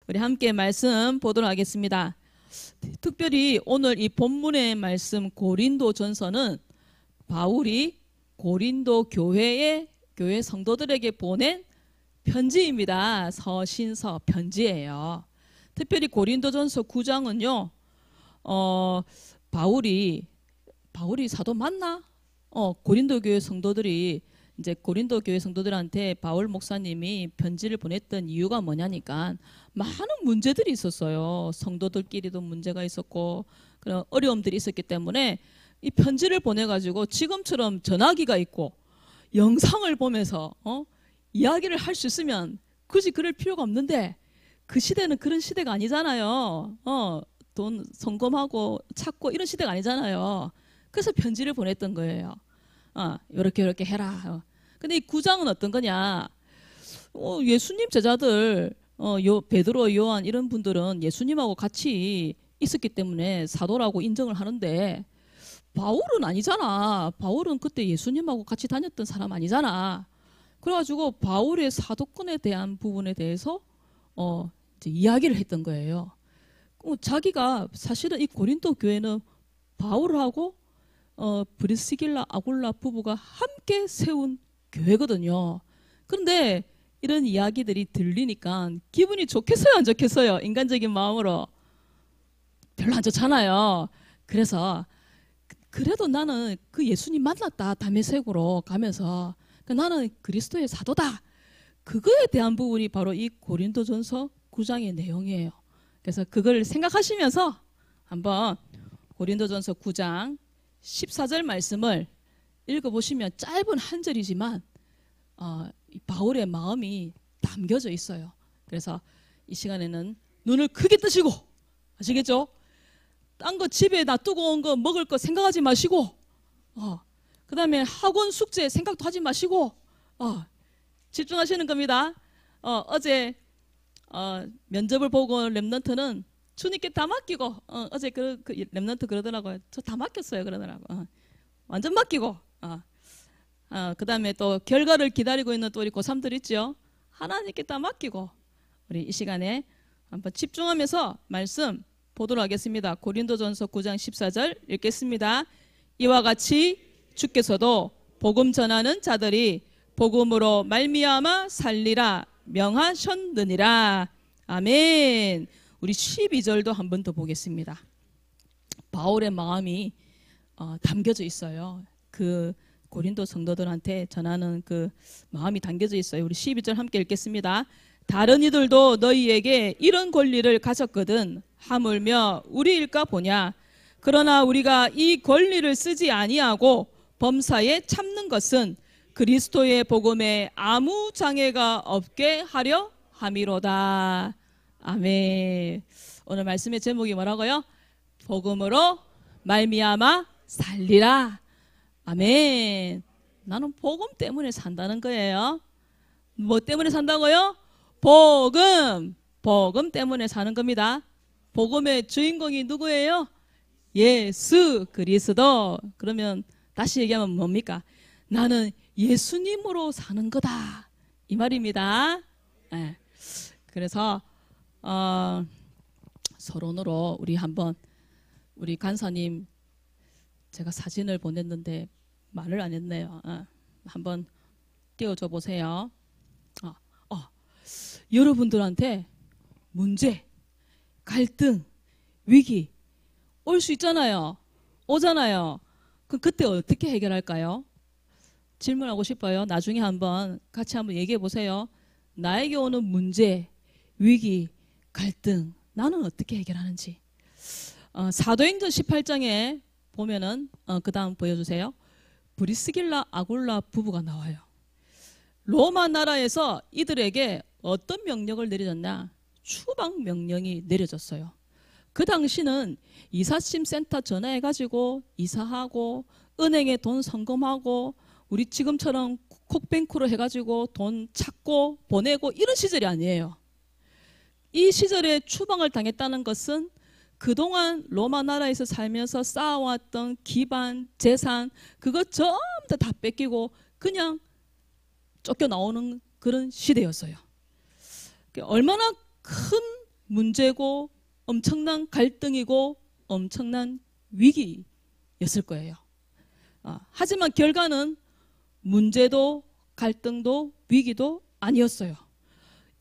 우리 함께 말씀 보도록 하겠습니다. 특별히 오늘 이 본문의 말씀 고린도전서는 바울이 고린도 교회 성도들에게 보낸 편지입니다. 서신서 편지예요. 특별히 고린도전서 9장은요. 바울이 사도 맞나? 고린도 교회 성도들이 이제 고린도 교회 성도들한테 바울 목사님이 편지를 보냈던 이유가 뭐냐니까 많은 문제들이 있었어요. 성도들끼리도 문제가 있었고 그런 어려움들이 있었기 때문에 이 편지를 보내가지고 지금처럼 전화기가 있고 영상을 보면서 이야기를 할 수 있으면 굳이 그럴 필요가 없는데 그 시대는 그런 시대가 아니잖아요. 돈 송금하고 찾고 이런 시대가 아니잖아요. 그래서 편지를 보냈던 거예요. 요렇게 해라. 근데 이 9장은 어떤 거냐? 예수님 제자들, 베드로, 요한 이런 분들은 예수님하고 같이 있었기 때문에 사도라고 인정을 하는데 바울은 아니잖아. 바울은 그때 예수님하고 같이 다녔던 사람 아니잖아. 그래가지고 바울의 사도권에 대한 부분에 대해서 이제 이야기를 했던 거예요. 자기가 사실은 이 고린도 교회는 바울하고 브리스길라 아굴라 부부가 함께 세운 교회거든요. 그런데 이런 이야기들이 들리니까 기분이 좋겠어요, 안 좋겠어요? 인간적인 마음으로 별로 안 좋잖아요. 그래서 그래도 나는 그 예수님 만났다. 다메섹으로 가면서 나는 그리스도의 사도다. 그거에 대한 부분이 바로 이 고린도전서 9장의 내용이에요. 그래서 그걸 생각하시면서 한번 고린도전서 9장 14절 말씀을 읽어보시면 짧은 한 절이지만 바울의 마음이 담겨져 있어요. 그래서 이 시간에는 눈을 크게 뜨시고 아시겠죠? 딴 거 집에 놔두고 온 거 먹을 거 생각하지 마시고 그 다음에 학원 숙제 생각도 하지 마시고 집중하시는 겁니다. 어제 면접을 보고 랩런트는 주님께 다 맡기고 어제 그 랩런트 그러더라고요. 저 다 맡겼어요 그러더라고. 완전 맡기고 그 다음에 또 결과를 기다리고 있는 또 우리 고3들 있죠. 하나님께 다 맡기고 우리 이 시간에 한번 집중하면서 말씀 보도록 하겠습니다. 고린도전서 9장 14절 읽겠습니다. 이와 같이 주께서도 복음 전하는 자들이 복음으로 말미암아 살리라 명하셨느니라. 아멘. 우리 12절도 한 번 더 보겠습니다. 바울의 마음이 담겨져 있어요. 그 고린도 성도들한테 전하는 그 마음이 담겨져 있어요. 우리 12절 함께 읽겠습니다. 다른 이들도 너희에게 이런 권리를 가졌거든 하물며 우리일까 보냐. 그러나 우리가 이 권리를 쓰지 아니하고 범사에 참는 것은 그리스도의 복음에 아무 장애가 없게 하려 함이로다. 아멘. 오늘 말씀의 제목이 뭐라고요? 복음으로 말미암아 살리라. 아멘. 나는 복음 때문에 산다는 거예요. 뭐 때문에 산다고요? 복음 때문에 사는 겁니다. 복음의 주인공이 누구예요? 예수 그리스도. 그러면 다시 얘기하면 뭡니까? 나는 예수님으로 사는 거다 이 말입니다. 네. 그래서 서론으로 우리 한번 우리 간사님 제가 사진을 보냈는데 말을 안 했네요. 한번 띄워줘 보세요. 여러분들한테 문제, 갈등, 위기 올 수 있잖아요. 오잖아요. 그때 어떻게 해결할까요? 질문하고 싶어요. 나중에 한번 같이 한번 얘기해 보세요. 나에게 오는 문제, 위기, 갈등 나는 어떻게 해결하는지. 사도행전 18장에 보면은 그 다음 보여주세요. 브리스길라 아굴라 부부가 나와요. 로마 나라에서 이들에게 어떤 명령을 내려졌나? 추방 명령이 내려졌어요. 그 당시는 이사심 센터 전화해가지고 이사하고 은행에 돈 송금하고 우리 지금처럼 콕뱅크로 해가지고 돈 찾고 보내고 이런 시절이 아니에요. 이 시절에 추방을 당했다는 것은 그동안 로마 나라에서 살면서 쌓아왔던 기반, 재산 그거 전부 다 뺏기고 그냥 쫓겨나오는 그런 시대였어요. 얼마나 큰 문제고 엄청난 갈등이고 엄청난 위기였을 거예요. 하지만 결과는 문제도 갈등도 위기도 아니었어요.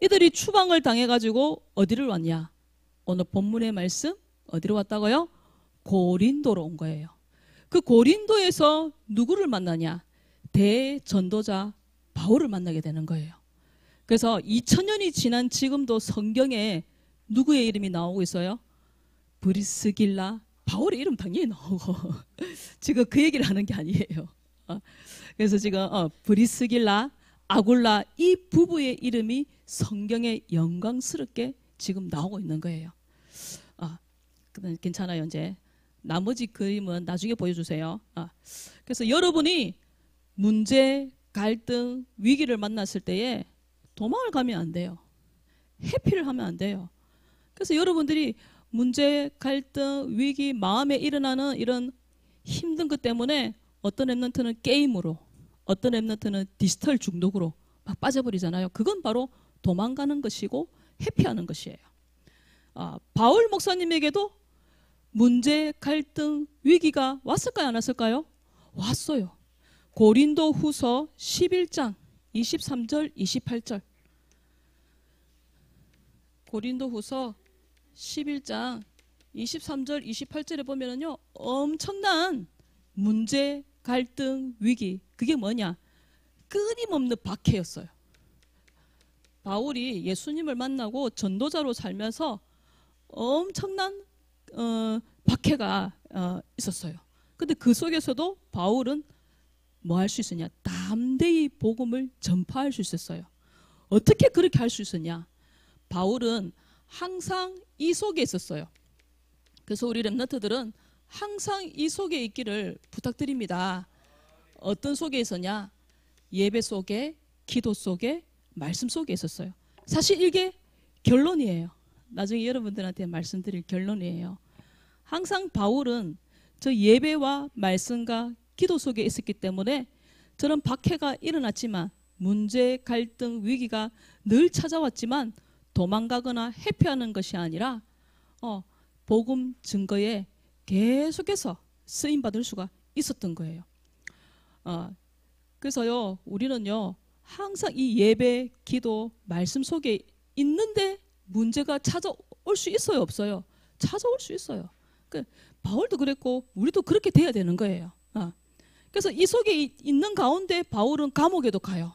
이들이 추방을 당해가지고 어디를 왔냐? 오늘 본문의 말씀 어디로 왔다고요? 고린도로 온 거예요. 그 고린도에서 누구를 만나냐? 대전도자 바울을 만나게 되는 거예요. 그래서 2000년이 지난 지금도 성경에 누구의 이름이 나오고 있어요? 브리스길라, 바울의 이름 당연히 나오고 지금 그 얘기를 하는 게 아니에요. 그래서 지금 브리스길라, 아굴라 이 부부의 이름이 성경에 영광스럽게 지금 나오고 있는 거예요. 괜찮아요. 이제 나머지 그림은 나중에 보여주세요. 그래서 여러분이 문제, 갈등, 위기를 만났을 때에 도망을 가면 안 돼요. 회피를 하면 안 돼요. 그래서 여러분들이 문제, 갈등, 위기, 마음에 일어나는 이런 힘든 것 때문에 어떤 랩런트는 게임으로, 어떤 랩런트는 디지털 중독으로 막 빠져버리잖아요. 그건 바로 도망가는 것이고 회피하는 것이에요. 바울 목사님에게도 문제, 갈등, 위기가 왔을까요? 안 왔을까요? 왔어요. 고린도 후서 11장 23절 28절. 고린도 후서 11장 23절 28절에 보면은요, 엄청난 문제, 갈등, 위기, 그게 뭐냐? 끊임없는 박해였어요. 바울이 예수님을 만나고 전도자로 살면서 엄청난 박해가 있었어요. 근데 그 속에서도 바울은 뭐 할 수 있었냐? 담대히 복음을 전파할 수 있었어요. 어떻게 그렇게 할 수 있었냐? 바울은 항상 이 속에 있었어요. 그래서 우리 랩런트들은 항상 이 속에 있기를 부탁드립니다. 어떤 속에 있었냐? 예배 속에, 기도 속에, 말씀 속에 있었어요. 사실 이게 결론이에요. 나중에 여러분들한테 말씀드릴 결론이에요. 항상 바울은 저 예배와 말씀과 기도 속에 있었기 때문에 저런 박해가 일어났지만, 문제, 갈등, 위기가 늘 찾아왔지만 도망가거나 회피하는 것이 아니라 복음 증거에 계속해서 쓰임받을 수가 있었던 거예요. 그래서요, 우리는요, 항상 이 예배, 기도, 말씀 속에 있는데 문제가 찾아올 수 있어요, 없어요? 찾아올 수 있어요. 바울도 그랬고 우리도 그렇게 돼야 되는 거예요. 그래서 이 속에 있는 가운데 바울은 감옥에도 가요.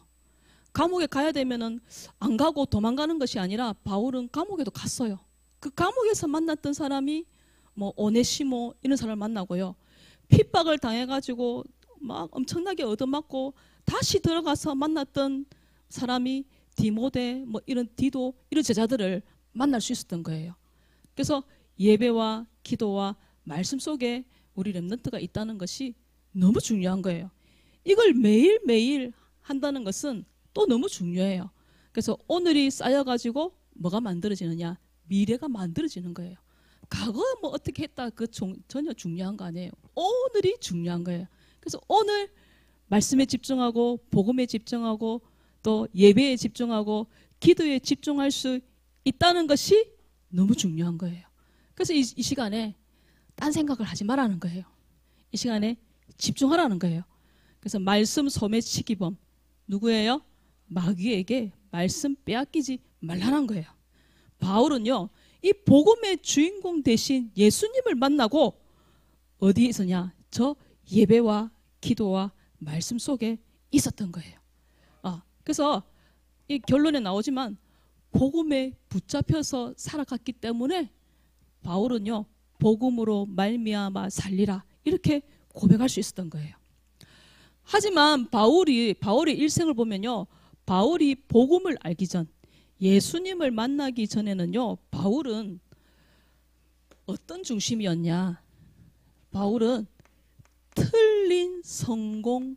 감옥에 가야 되면은 안 가고 도망가는 것이 아니라 바울은 감옥에도 갔어요. 그 감옥에서 만났던 사람이 뭐 오네시모 이런 사람을 만나고요. 핍박을 당해가지고 막 엄청나게 얻어맞고 다시 들어가서 만났던 사람이 디모데 뭐 이런 디도 이런 제자들을 만날 수 있었던 거예요. 그래서 예배와 기도와 말씀 속에 우리 랩런트가 있다는 것이 너무 중요한 거예요. 이걸 매일매일 한다는 것은 또 너무 중요해요. 그래서 오늘이 쌓여가지고 뭐가 만들어지느냐? 미래가 만들어지는 거예요. 과거 뭐 어떻게 했다 그 전혀 중요한 거 아니에요. 오늘이 중요한 거예요. 그래서 오늘 말씀에 집중하고 복음에 집중하고 또 예배에 집중하고 기도에 집중할 수 있다는 것이 너무 중요한 거예요. 그래서 이 시간에 딴 생각을 하지 말라는 거예요. 이 시간에 집중하라는 거예요. 그래서 말씀 소매치기범 누구예요? 마귀에게 말씀 빼앗기지 말라는 거예요. 바울은요, 이 복음의 주인공 대신 예수님을 만나고 어디에 있었냐? 저 예배와 기도와 말씀 속에 있었던 거예요. 그래서 이 결론에 나오지만 복음에 붙잡혀서 살아갔기 때문에 바울은요, 복음으로 말미암아 살리라 이렇게 고백할 수 있었던 거예요. 하지만 바울의 일생을 보면요, 바울이 복음을 알기 전, 예수님을 만나기 전에는요, 바울은 어떤 중심이었냐? 바울은 틀린 성공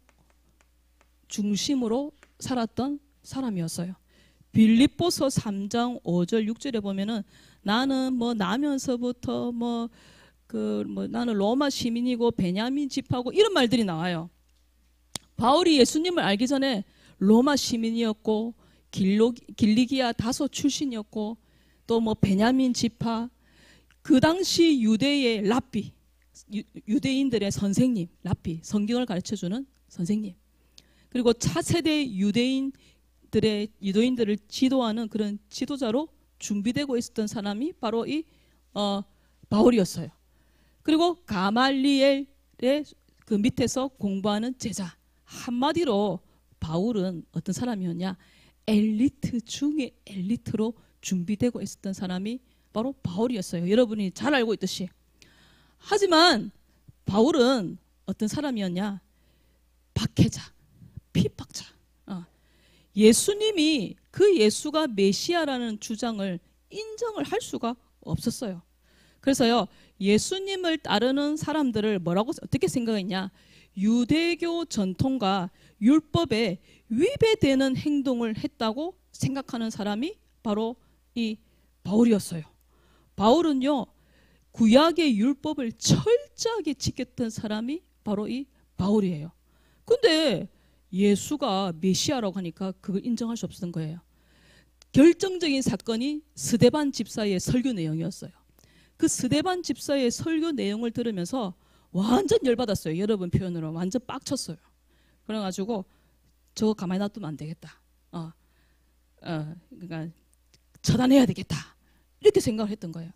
중심으로 살았던 사람이었어요. 빌립보서 3장 5절 6절에 보면은 나는 뭐 나면서부터 나는 로마 시민이고 베냐민 집하고 이런 말들이 나와요. 바울이 예수님을 알기 전에 로마 시민이었고 길리기아 다소 출신이었고 또 뭐 베냐민 지파, 그 당시 유대의 랍비, 유대인들의 선생님, 랍비, 성경을 가르쳐주는 선생님, 그리고 차세대 유대인들을 지도하는 그런 지도자로 준비되고 있었던 사람이 바로 이 바울이었어요. 그리고 가말리엘의 그 밑에서 공부하는 제자. 한마디로 바울은 어떤 사람이었냐? 엘리트 중에 엘리트로 준비되고 있었던 사람이 바로 바울이었어요. 여러분이 잘 알고 있듯이. 하지만 바울은 어떤 사람이었냐? 박해자, 핍박자. 예수님이 그 예수가 메시아라는 주장을 인정을 할 수가 없었어요. 그래서요, 예수님을 따르는 사람들을 어떻게 생각했냐? 유대교 전통과 율법에 위배되는 행동을 했다고 생각하는 사람이 바로 이 바울이었어요. 바울은요, 구약의 율법을 철저하게 지켰던 사람이 바로 이 바울이에요. 근데 예수가 메시아라고 하니까 그걸 인정할 수 없었던 거예요. 결정적인 사건이 스데반 집사의 설교 내용이었어요. 그 스데반 집사의 설교 내용을 들으면서 완전 열받았어요. 여러분 표현으로 완전 빡쳤어요. 그래가지고 저거 가만히 놔두면 안 되겠다. 그러니까 처단해야 되겠다. 이렇게 생각을 했던 거예요.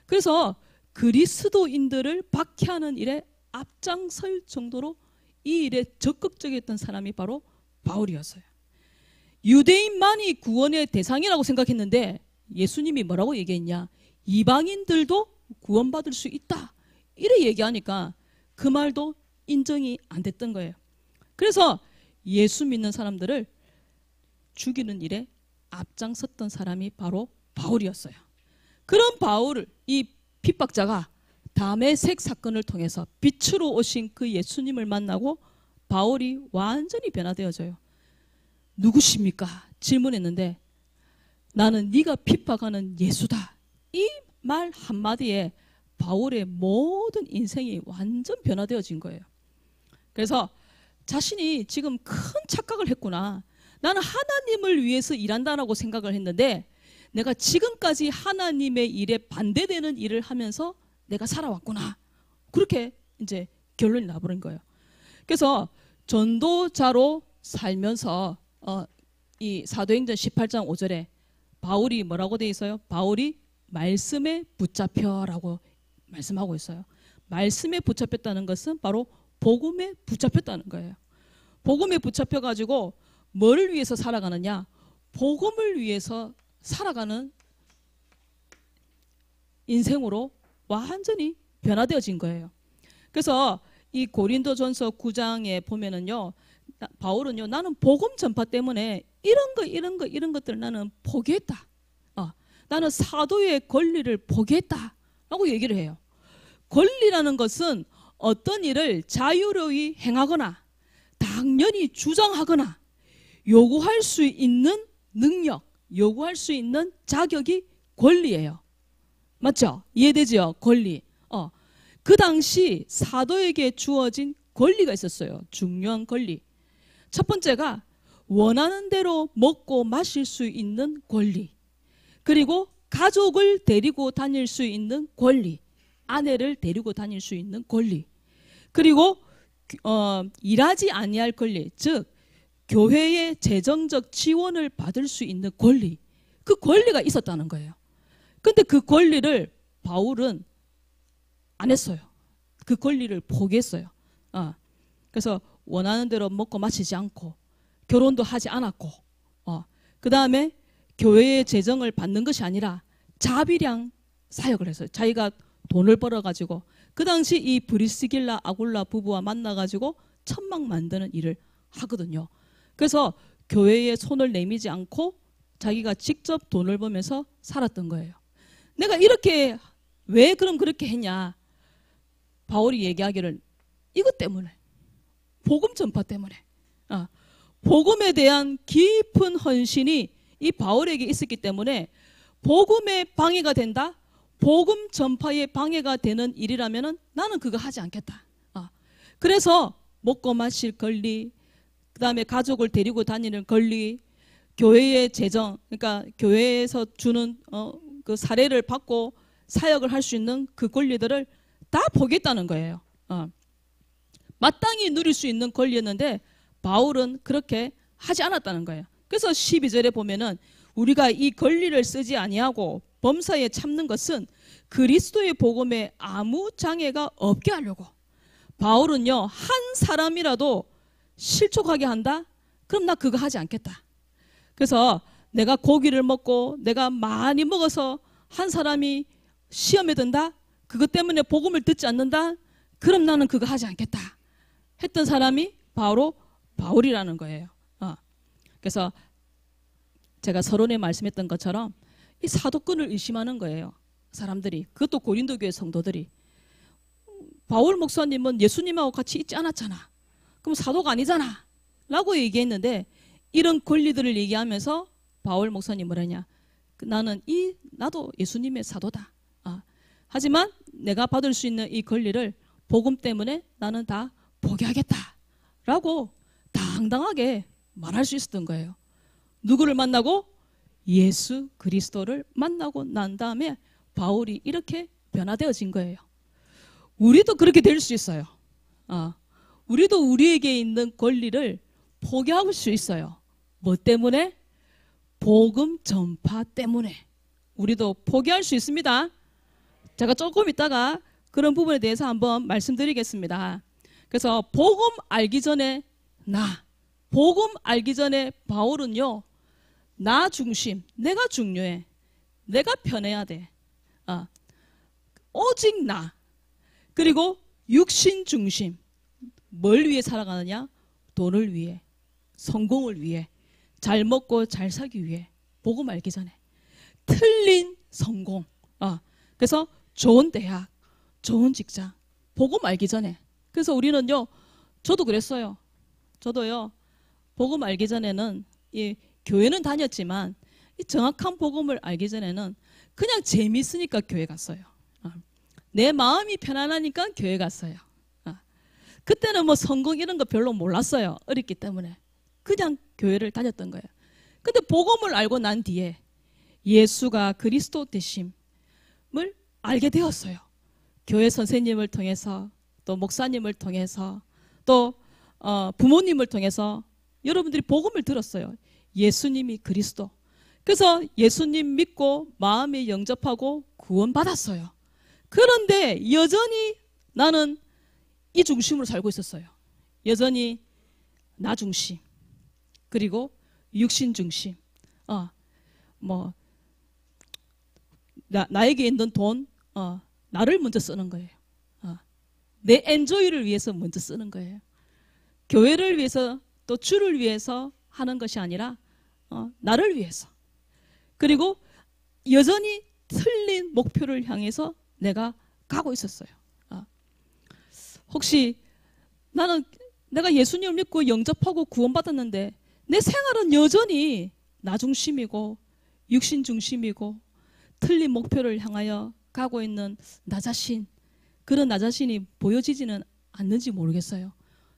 그래서 그리스도인들을 박해하는 일에 앞장설 정도로 이 일에 적극적이었던 사람이 바로 바울이었어요. 유대인만이 구원의 대상이라고 생각했는데 예수님이 뭐라고 얘기했냐? 이방인들도 구원받을 수 있다. 이래 얘기하니까 그 말도 인정이 안 됐던 거예요. 그래서 예수 믿는 사람들을 죽이는 일에 앞장섰던 사람이 바로 바울이었어요. 그런 바울을 이 핍박자가 다메섹 사건을 통해서 빛으로 오신 그 예수님을 만나고 바울이 완전히 변화되어져요. 누구십니까? 질문했는데 나는 네가 핍박하는 예수다. 이 말 한마디에 바울의 모든 인생이 완전 변화되어진 거예요. 그래서 자신이 지금 큰 착각을 했구나. 나는 하나님을 위해서 일한다라고 생각을 했는데 내가 지금까지 하나님의 일에 반대되는 일을 하면서 내가 살아왔구나. 그렇게 이제 결론이 나버린 거예요. 그래서 전도자로 살면서 이 사도행전 18장 5절에 바울이 뭐라고 돼 있어요? 바울이 말씀에 붙잡혀라고 말씀하고 있어요. 말씀에 붙잡혔다는 것은 바로 복음에 붙잡혔다는 거예요. 복음에 붙잡혀가지고 뭐를 위해서 살아가느냐? 복음을 위해서 살아가는 인생으로 완전히 변화되어진 거예요. 그래서 이 고린도전서 9장에 보면은요, 바울은요, 나는 복음 전파 때문에 이런 것들을 나는 포기했다. 나는 사도의 권리를 포기했다라고 얘기를 해요. 권리라는 것은 어떤 일을 자유로이 행하거나 당연히 주장하거나 요구할 수 있는 능력, 요구할 수 있는 자격이 권리예요. 맞죠? 이해되죠? 권리. 그 당시 사도에게 주어진 권리가 있었어요. 중요한 권리. 첫 번째가 원하는 대로 먹고 마실 수 있는 권리. 그리고 가족을 데리고 다닐 수 있는 권리. 아내를 데리고 다닐 수 있는 권리. 그리고 일하지 아니할 권리. 즉 교회의 재정적 지원을 받을 수 있는 권리. 그 권리가 있었다는 거예요. 근데 그 권리를 바울은 안 했어요. 그 권리를 포기했어요. 그래서 원하는 대로 먹고 마시지 않고 결혼도 하지 않았고 그 다음에 교회의 재정을 받는 것이 아니라 자비량 사역을 했어요. 자기가 돈을 벌어가지고 그 당시 이 브리스길라 아굴라 부부와 만나가지고 천막 만드는 일을 하거든요. 그래서 교회에 손을 내미지 않고 자기가 직접 돈을 벌면서 살았던 거예요. 내가 이렇게 왜 그럼 그렇게 했냐? 바울이 얘기하기를 이것 때문에, 복음 전파 때문에, 복음에 대한 깊은 헌신이 이 바울에게 있었기 때문에 복음에 방해가 된다? 복음 전파에 방해가 되는 일이라면 나는 그거 하지 않겠다. 그래서 먹고 마실 권리, 그 다음에 가족을 데리고 다니는 권리, 교회의 재정, 그러니까 교회에서 주는 그 사례를 받고 사역을 할 수 있는 그 권리들을 다 포기했다는 거예요. 마땅히 누릴 수 있는 권리였는데 바울은 그렇게 하지 않았다는 거예요. 그래서 12절에 보면은 우리가 이 권리를 쓰지 아니하고 범사에 참는 것은 그리스도의 복음에 아무 장애가 없게 하려고. 바울은요, 한 사람이라도 실족하게 한다? 그럼 나 그거 하지 않겠다. 그래서 내가 고기를 먹고 내가 많이 먹어서 한 사람이 시험에 든다? 그것 때문에 복음을 듣지 않는다? 그럼 나는 그거 하지 않겠다. 했던 사람이 바로 바울이라는 거예요. 그래서 제가 서론에 말씀했던 것처럼 이 사도권을 의심하는 거예요. 사람들이. 그것도 고린도 교회 성도들이. 바울 목사님은 예수님하고 같이 있지 않았잖아. 그럼 사도가 아니잖아. 라고 얘기했는데 이런 권리들을 얘기하면서 바울 목사님 뭐라냐. 나도 예수님의 사도다. 하지만 내가 받을 수 있는 이 권리를 복음 때문에 나는 다 포기하겠다. 라고 당당하게 말할 수 있었던 거예요. 누구를 만나고? 예수 그리스도를 만나고 난 다음에 바울이 이렇게 변화되어진 거예요. 우리도 그렇게 될 수 있어요. 우리도 우리에게 있는 권리를 포기할 수 있어요. 뭐 때문에? 복음 전파 때문에. 우리도 포기할 수 있습니다. 제가 조금 있다가 그런 부분에 대해서 한번 말씀드리겠습니다. 그래서 복음 알기 전에 복음 알기 전에 바울은요, 나 중심, 내가 중요해. 내가 편해야 돼. 오직 나. 그리고 육신 중심. 뭘 위해 살아가느냐? 돈을 위해, 성공을 위해, 잘 먹고 잘 살기 위해. 복음 알기 전에. 틀린 성공. 그래서 좋은 대학, 좋은 직장. 복음 알기 전에. 그래서 우리는요, 저도 그랬어요. 저도요, 복음 알기 전에는 교회는 다녔지만 이 정확한 복음을 알기 전에는 그냥 재미있으니까 교회 갔어요. 내 마음이 편안하니까 교회 갔어요. 그때는 뭐 성공 이런 거 별로 몰랐어요. 어렸기 때문에. 그냥 교회를 다녔던 거예요. 근데 복음을 알고 난 뒤에 예수가 그리스도 되심을 알게 되었어요. 교회 선생님을 통해서, 또 목사님을 통해서, 또 부모님을 통해서 여러분들이 복음을 들었어요. 예수님이 그리스도. 그래서 예수님 믿고 마음에 영접하고 구원받았어요. 그런데 여전히 나는 이 중심으로 살고 있었어요. 여전히 나 중심, 그리고 육신 중심. 나에게 있는 돈, 나를 먼저 쓰는 거예요. 내 엔조이를 위해서 먼저 쓰는 거예요. 교회를 위해서, 또 주를 위해서 하는 것이 아니라 나를 위해서. 그리고 여전히 틀린 목표를 향해서 내가 가고 있었어요. 혹시 내가 예수님을 믿고 영접하고 구원받았는데 내 생활은 여전히 나 중심이고 육신 중심이고 틀린 목표를 향하여 가고 있는 나 자신, 그런 나 자신이 보여지지는 않는지 모르겠어요.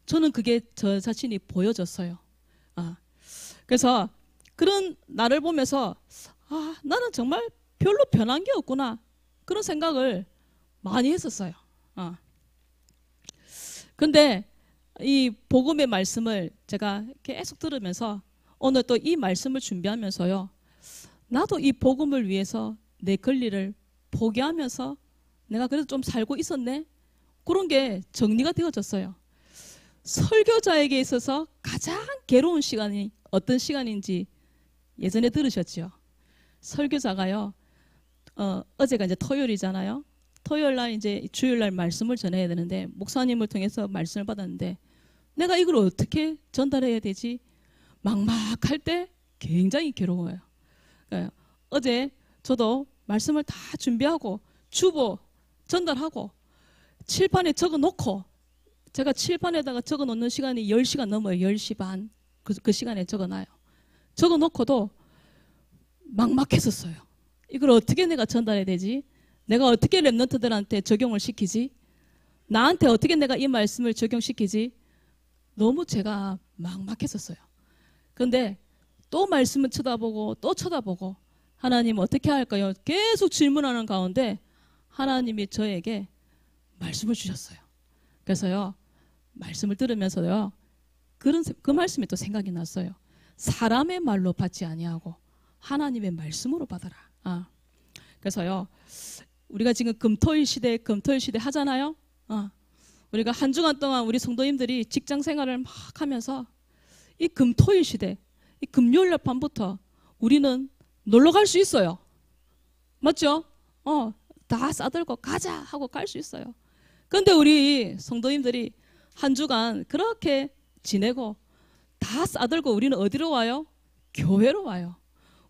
저는 그게 저 자신이 보여졌어요. 그래서 그런 나를 보면서 나는 정말 별로 변한 게 없구나, 그런 생각을 많이 했었어요. 근데 이 복음의 말씀을 제가 계속 들으면서 오늘 또 이 말씀을 준비하면서요, 나도 이 복음을 위해서 내 권리를 포기하면서 내가 그래도 좀 살고 있었네, 그런 게 정리가 되어졌어요. 설교자에게 있어서 가장 괴로운 시간이 어떤 시간인지 예전에 들으셨죠? 설교자가요, 어제가 이제 토요일이잖아요. 토요일 날 이제 주일 날 말씀을 전해야 되는데 목사님을 통해서 말씀을 받았는데 내가 이걸 어떻게 전달해야 되지? 막막할 때 굉장히 괴로워요. 그러니까 어제 저도 말씀을 다 준비하고 주보 전달하고 칠판에 적어 놓고, 제가 칠판에다가 적어 놓는 시간이 10시가 넘어요. 10시 반. 그 시간에 적어 놔요. 적어 놓고도 막막했었어요. 이걸 어떻게 내가 전달해야 되지? 내가 어떻게 랩런트들한테 적용을 시키지? 나한테 어떻게 내가 이 말씀을 적용시키지? 너무 제가 막막했었어요. 그런데 또 말씀을 쳐다보고 또 쳐다보고 하나님 어떻게 할까요? 계속 질문하는 가운데 하나님이 저에게 말씀을 주셨어요. 그래서요, 말씀을 들으면서요, 그 말씀이 또 생각이 났어요. 사람의 말로 받지 아니하고 하나님의 말씀으로 받아라. 그래서요, 우리가 지금 금토일 시대 하잖아요. 우리가 한 주간 동안 우리 성도님들이 직장 생활을 막 하면서 이 금토일 시대, 이 금요일 날 밤부터 우리는 놀러 갈 수 있어요. 맞죠? 다 싸들고 가자 하고 갈 수 있어요. 그런데 우리 성도님들이 한 주간 그렇게 지내고 다 싸들고 우리는 어디로 와요? 교회로 와요.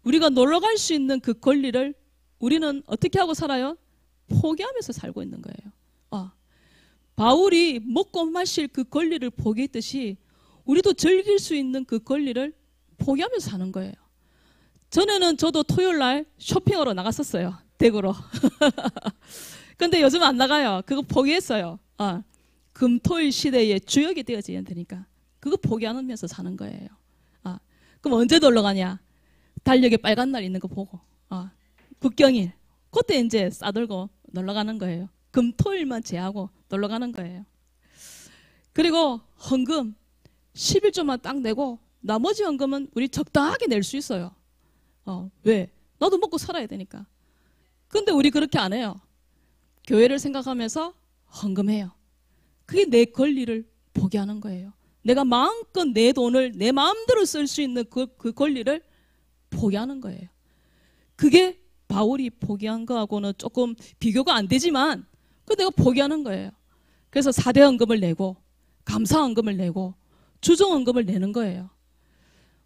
우리가 놀러 갈 수 있는 그 권리를 우리는 어떻게 하고 살아요? 포기하면서 살고 있는 거예요. 바울이 먹고 마실 그 권리를 포기했듯이 우리도 즐길 수 있는 그 권리를 포기하면서 사는 거예요. 전에는 저도 토요일 날 쇼핑하러 나갔었어요. 댁으로. 근데 요즘 안 나가요. 그거 포기했어요. 금토일 시대의 주역이 되어져야 되니까 그거 포기하면서 사는 거예요. 그럼 언제 놀러 가냐? 달력에 빨간 날 있는 거 보고 국경일 그때 이제 싸들고 놀러 가는 거예요. 금토일만 제하고 놀러 가는 거예요. 그리고 헌금 11조만 딱 내고 나머지 헌금은 우리 적당하게 낼 수 있어요. 왜? 나도 먹고 살아야 되니까. 근데 우리 그렇게 안 해요. 교회를 생각하면서 헌금해요. 그게 내 권리를 포기하는 거예요. 내가 마음껏 내 돈을 내 마음대로 쓸 수 있는 그 권리를 포기하는 거예요. 그게 바울이 포기한 거하고는 조금 비교가 안 되지만 그 내가 포기하는 거예요. 그래서 4대 헌금을 내고 감사 헌금을 내고 주정 헌금을 내는 거예요.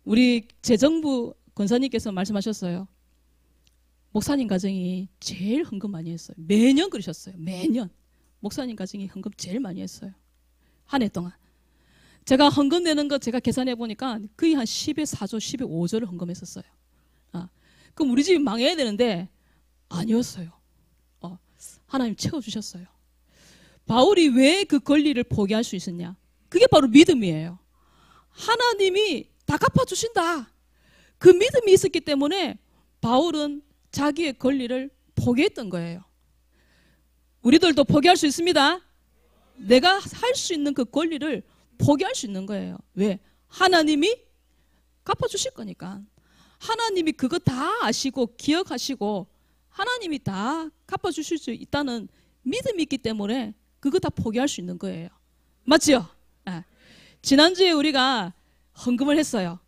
우리 재정부 권사님께서 말씀하셨어요. 목사님 가정이 제일 헌금 많이 했어요. 매년 그러셨어요. 매년. 목사님 가정이 헌금 제일 많이 했어요. 한 해 동안. 제가 헌금 내는 거 제가 계산해 보니까 거의 한 10에 4조, 10에 5조를 헌금했었어요. 그럼 우리 집이 망해야 되는데 아니었어요. 하나님 채워주셨어요. 바울이 왜 그 권리를 포기할 수 있었냐? 그게 바로 믿음이에요. 하나님이 다 갚아주신다. 그 믿음이 있었기 때문에 바울은 자기의 권리를 포기했던 거예요. 우리들도 포기할 수 있습니다. 내가 할 수 있는 그 권리를 포기할 수 있는 거예요. 왜? 하나님이 갚아주실 거니까. 하나님이 그거 다 아시고 기억하시고 하나님이 다 갚아주실 수 있다는 믿음이 있기 때문에 그거 다 포기할 수 있는 거예요. 맞지요? 지난주에 우리가 헌금을 했어요.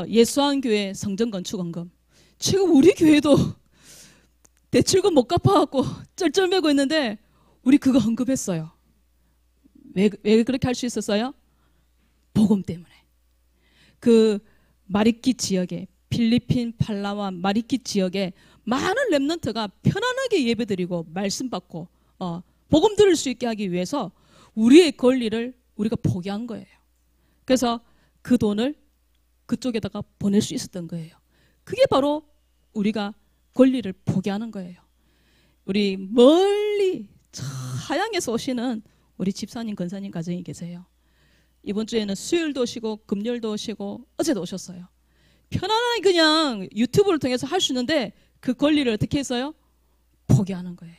예수한교회 성전건축헌금. 지금 우리 교회도 대출금 못 갚아갖고 쩔쩔매고 있는데 우리 그거 헌금했어요. 왜 그렇게 할 수 있었어요? 복음 때문에. 그 마리키 지역에 필리핀 팔라완 마리키 지역에 많은 렘넌트가 편안하게 예배드리고 말씀 받고 복음 들을 수 있게 하기 위해서 우리의 권리를 우리가 포기한 거예요. 그래서 그 돈을 그쪽에다가 보낼 수 있었던 거예요. 그게 바로 우리가 권리를 포기하는 거예요. 우리 멀리 하양에서 오시는 우리 집사님, 권사님 가정이 계세요. 이번 주에는 수요일도 오시고 금요일도 오시고 어제도 오셨어요. 편안하게 그냥 유튜브를 통해서 할 수 있는데 그 권리를 어떻게 했어요? 포기하는 거예요.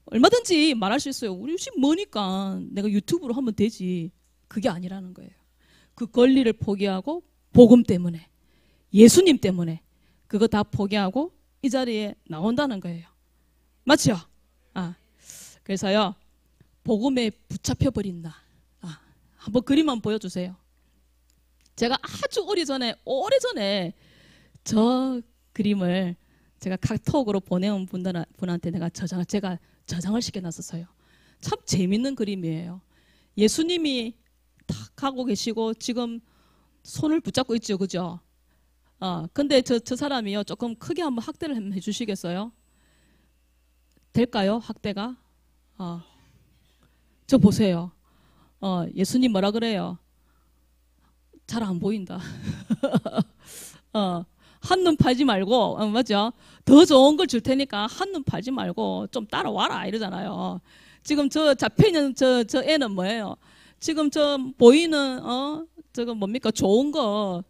얼마든지 말할 수 있어요. 우리 집 머니까 내가 유튜브로 하면 되지. 그게 아니라는 거예요. 그 권리를 포기하고 복음 때문에 예수님 때문에 그거 다 포기하고 이 자리에 나온다는 거예요. 맞죠? 그래서요 복음에 붙잡혀버린 나. 한번 그림 한번 보여주세요. 제가 아주 오래전에 저 그림을 제가 카톡으로 보내온 분한테 제가 저장을 시켜놨었어요. 참 재밌는 그림이에요. 예수님이 탁 가고 계시고 지금 손을 붙잡고 있죠, 그죠? 근데 저 사람이요 조금 크게 한번 확대를 한번 해주시겠어요? 될까요, 확대가? 저 보세요. 예수님 뭐라 그래요? 잘 안 보인다. 한눈 팔지 말고, 맞죠? 더 좋은 걸 줄 테니까 한눈 팔지 말고 좀 따라와라 이러잖아요. 지금 저 잡혀있는 저 애는 뭐예요? 지금 저 보이는 저거 뭡니까 좋은 거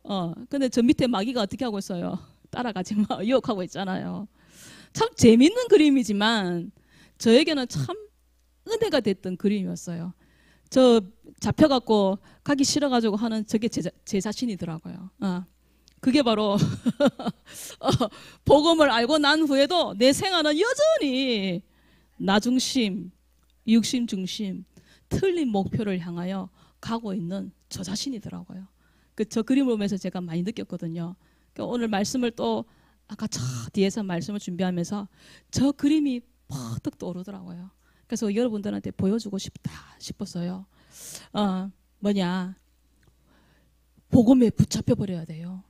근데 저 밑에 마귀가 어떻게 하고 있어요? 따라가지 마 유혹하고 있잖아요. 참 재밌는 그림이지만 저에게는 참 은혜가 됐던 그림이었어요. 저 잡혀갖고 가기 싫어가지고 하는 저게 제 자신이더라고요. 그게 바로 복음을 알고 난 후에도 내 생활은 여전히 나 중심, 육심 중심, 틀린 목표를 향하여 가고 있는 저 자신이더라고요. 저 그림을 보면서 제가 많이 느꼈거든요. 오늘 말씀을 또 아까 저 뒤에서 말씀을 준비하면서 저 그림이 퍼뜩 떠오르더라고요. 그래서 여러분들한테 보여주고 싶다 싶었어요. 뭐냐, 복음에 붙잡혀 버려야 돼요.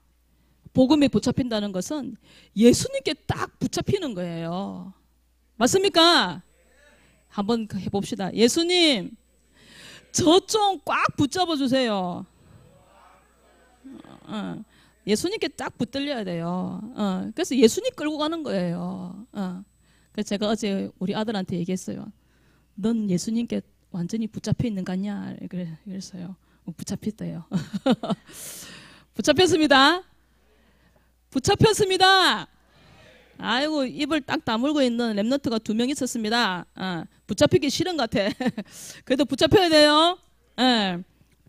복음에 붙잡힌다는 것은 예수님께 딱 붙잡히는 거예요. 맞습니까? 한번 해봅시다. 예수님, 저 좀 꽉 붙잡아 주세요. 예수님께 딱 붙들려야 돼요. 그래서 예수님 끌고 가는 거예요. 그래서 제가 어제 우리 아들한테 얘기했어요. 넌 예수님께 완전히 붙잡혀 있는 거 같냐? 그랬어요. 붙잡혔대요. 붙잡혔습니다. 붙잡혔습니다. 아이고, 입을 딱 다물고 있는 랩런트가 2명 있었습니다. 붙잡히기 싫은 것 같아. 그래도 붙잡혀야 돼요.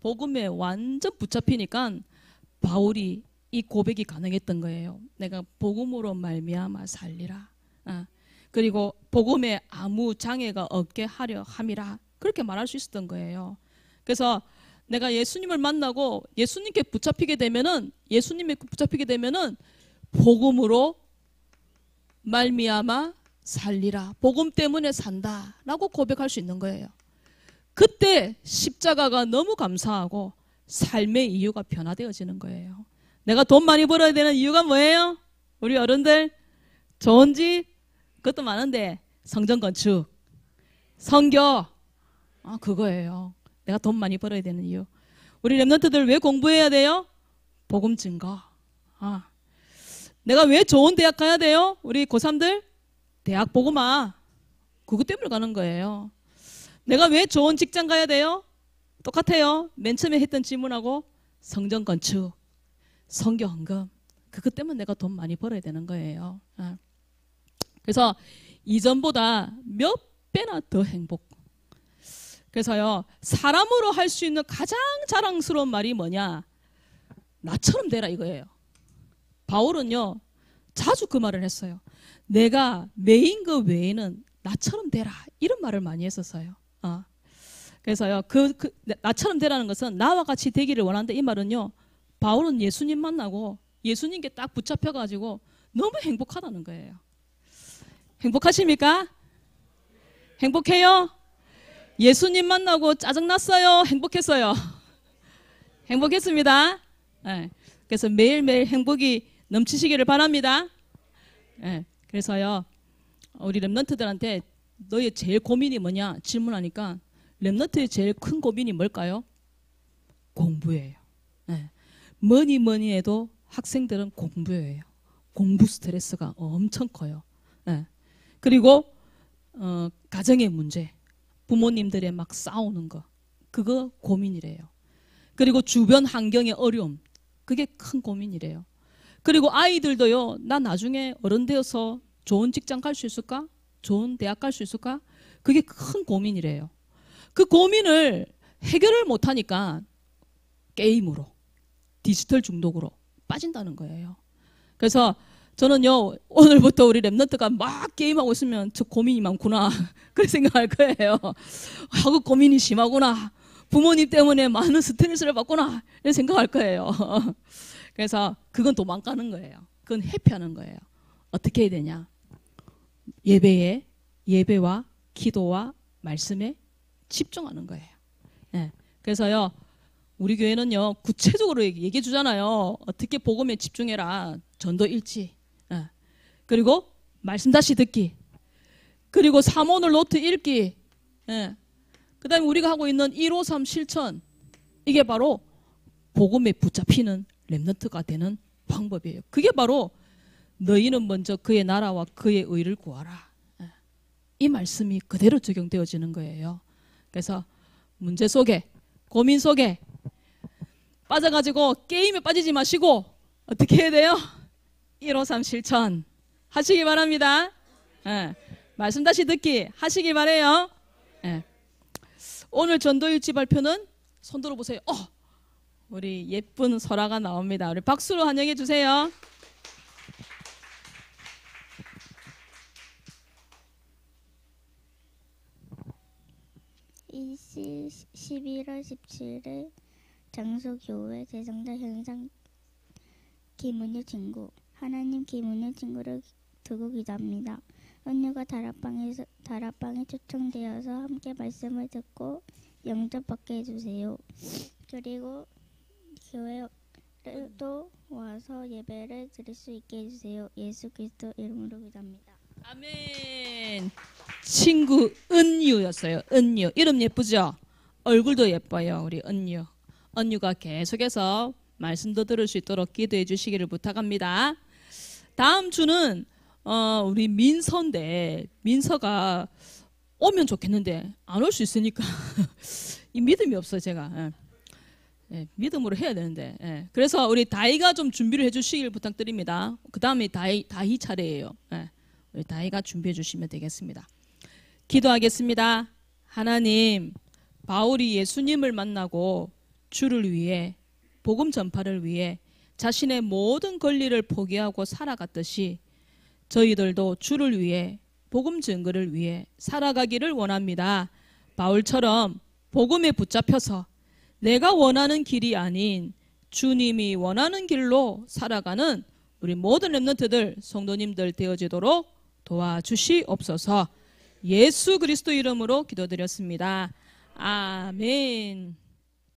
복음에 완전 붙잡히니까 바울이 이 고백이 가능했던 거예요. 내가 복음으로 말미암아 살리라. 그리고 복음에 아무 장애가 없게 하려 함이라. 그렇게 말할 수 있었던 거예요. 그래서 내가 예수님을 만나고 예수님께 붙잡히게 되면은 복음으로 말미암아 살리라. 복음 때문에 산다라고 고백할 수 있는 거예요. 그때 십자가가 너무 감사하고 삶의 이유가 변화되어지는 거예요. 내가 돈 많이 벌어야 되는 이유가 뭐예요? 우리 어른들 좋은 집 그것도 많은데 성전 건축, 선교 그거예요. 내가 돈 많이 벌어야 되는 이유. 우리 랩런트들 왜 공부해야 돼요? 복음 증거. 내가 왜 좋은 대학 가야 돼요? 우리 고3들 대학 복음화. 그것 때문에 가는 거예요. 내가 왜 좋은 직장 가야 돼요? 똑같아요. 맨 처음에 했던 질문하고 성전 건축, 선교 헌금. 그것 때문에 내가 돈 많이 벌어야 되는 거예요. 그래서 이전보다 몇 배나 더 행복. 그래서요, 사람으로 할 수 있는 가장 자랑스러운 말이 뭐냐? 나처럼 되라 이거예요. 바울은요, 자주 그 말을 했어요. 내가 매인 것 외에는 나처럼 되라. 이런 말을 많이 했었어요. 그래서요, 나처럼 되라는 것은 나와 같이 되기를 원하는데 이 말은요, 바울은 예수님 만나고 예수님께 딱 붙잡혀가지고 너무 행복하다는 거예요. 행복하십니까? 행복해요? 예수님 만나고 짜증났어요? 행복했어요? 행복했습니다. 네. 그래서 매일매일 행복이 넘치시기를 바랍니다. 네. 그래서요, 우리 랩런트들한테 너의 제일 고민이 뭐냐 질문하니까 랩런트의 제일 큰 고민이 뭘까요? 공부예요. 네. 뭐니 해도 학생들은 공부예요. 공부 스트레스가 엄청 커요. 네. 그리고 가정의 문제, 부모님들의 막 싸우는 거, 그거 고민이래요. 그리고 주변 환경의 어려움, 그게 큰 고민이래요. 그리고 아이들도요, 나 나중에 어른 되어서 좋은 직장 갈 수 있을까? 좋은 대학 갈 수 있을까? 그게 큰 고민이래요. 그 고민을 해결을 못하니까 게임으로, 디지털 중독으로 빠진다는 거예요. 그래서 저는요, 오늘부터 우리 랩런트가 막 게임하고 있으면 저 고민이 많구나. 그런 생각할 거예요. 하고 고민이 심하구나. 부모님 때문에 많은 스트레스를 받구나. 이런 생각할 거예요. 그래서 그건 도망가는 거예요. 그건 회피하는 거예요. 어떻게 해야 되냐? 예배와 기도와 말씀에 집중하는 거예요. 네. 그래서요, 우리 교회는요, 구체적으로 얘기해 주잖아요. 어떻게 복음에 집중해라. 전도 일치. 그리고 말씀 다시 듣기. 그리고 사모늘 노트 읽기. 그 다음에 우리가 하고 있는 153 실천. 이게 바로 복음에 붙잡히는 랩런트가 되는 방법이에요. 그게 바로 너희는 먼저 그의 나라와 그의 의를 구하라. 이 말씀이 그대로 적용되어지는 거예요. 그래서 문제 속에 고민 속에 빠져가지고 게임에 빠지지 마시고 어떻게 해야 돼요? 153 실천 하시기 바랍니다. 예. 말씀 다시 듣기 하시기 바래요. 예. 오늘 전도일지 발표는 손 들어보세요. 우리 예쁜 설아가 나옵니다. 우리 박수로 환영해 주세요. 11월 17일 장소 교회 대성자 현상 김은유 친구. 하나님 김은유 친구를 두고 기도합니다. 은유가 다락방에 초청되어서 함께 말씀을 듣고 영접받게 해주세요. 그리고 교회도 와서 예배를 드릴 수 있게 해주세요. 예수 그리스도 이름으로 기도합니다. 아멘. 친구 은유였어요. 은유. 이름 예쁘죠? 얼굴도 예뻐요. 우리 은유. 은유가 계속해서 말씀도 들을 수 있도록 기도해 주시기를 부탁합니다. 다음 주는 우리 민서인데 민서가 오면 좋겠는데 안 올 수 있으니까 이 믿음이 없어요. 제가 믿음으로 해야 되는데 그래서 우리 다이가 좀 준비를 해 주시길 부탁드립니다. 그 다음에 다이 차례예요. 우리 다이가 준비해 주시면 되겠습니다. 기도하겠습니다. 하나님, 바울이 예수님을 만나고 주를 위해 복음 전파를 위해 자신의 모든 권리를 포기하고 살아갔듯이 저희들도 주를 위해 복음 증거를 위해 살아가기를 원합니다. 바울처럼 복음에 붙잡혀서 내가 원하는 길이 아닌 주님이 원하는 길로 살아가는 우리 모든 렘넌트들 성도님들 되어지도록 도와주시옵소서. 예수 그리스도 이름으로 기도드렸습니다. 아멘.